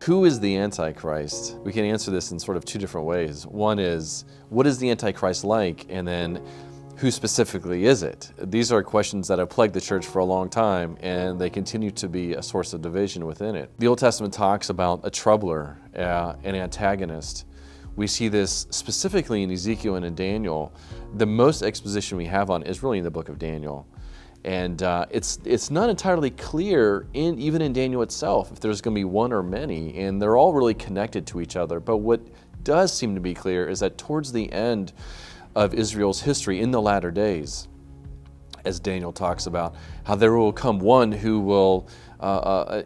Who is the Antichrist? We can answer this in sort of two different ways. One is, what is the Antichrist like? And then, who specifically is it? These are questions that have plagued the church for a long time, and they continue to be a source of division within it. The Old Testament talks about a troubler, an antagonist. We see this specifically in Ezekiel and in Daniel. The most exposition we have on is really in the book of Daniel. And it's not entirely clear, even in Daniel itself, if there's going to be one or many, and they're all really connected to each other. But what does seem to be clear is that towards the end of Israel's history, in the latter days, as Daniel talks about, how there will come one who will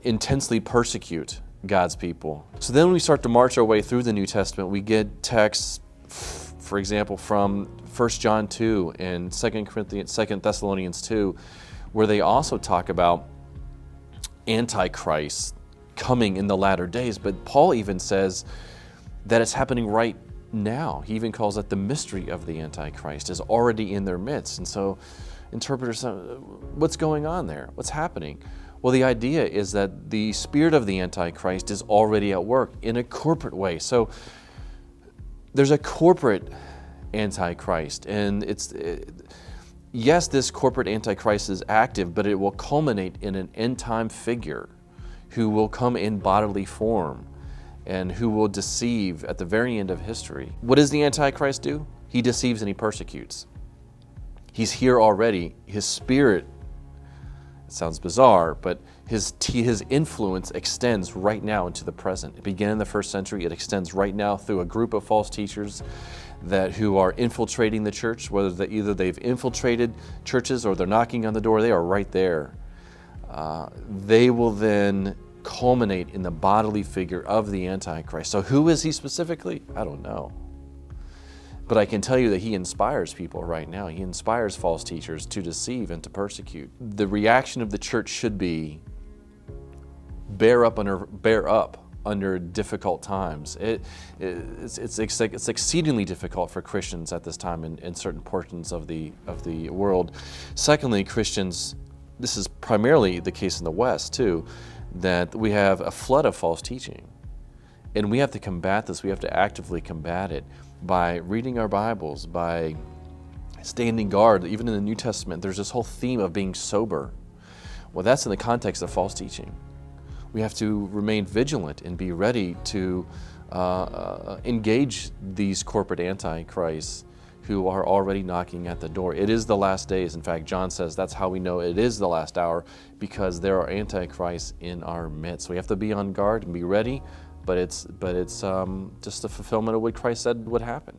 intensely persecute God's people. So then when we start to march our way through the New Testament, we get texts, for example, from 1 John 2 and 2 Thessalonians 2, where they also talk about Antichrist coming in the latter days. But Paul even says that it's happening right now. He even calls it the mystery of the Antichrist is already in their midst. And so interpreters, what's going on there? What's happening? Well, the idea is that the spirit of the Antichrist is already at work in a corporate way. So there's a corporate Antichrist, and yes, this corporate Antichrist is active, but it will culminate in an end-time figure who will come in bodily form and who will deceive at the very end of history. What does the Antichrist do? He deceives and he persecutes. He's here already. His spirit, it sounds bizarre, but his influence extends right now into the present. It began in the first century. It extends right now through a group of false teachers who are infiltrating the church, whether either they've infiltrated churches or they're knocking on the door. They are right there. They will then culminate in the bodily figure of the Antichrist. So who is he specifically? I don't know. But I can tell you that he inspires people right now. He inspires false teachers to deceive and to persecute. The reaction of the church should be bear up under difficult times. It's exceedingly difficult for Christians at this time in certain portions of the world. Secondly, Christians, this is primarily the case in the West too, that we have a flood of false teaching. And we have to combat this. We have to actively combat it by reading our Bibles, by standing guard. Even in the New Testament, there's this whole theme of being sober. Well, that's in the context of false teaching. We have to remain vigilant and be ready to engage these corporate antichrists who are already knocking at the door. It is the last days. In fact, John says that's how we know it is the last hour, because there are antichrists in our midst. We have to be on guard and be ready, but it's just the fulfillment of what Christ said would happen.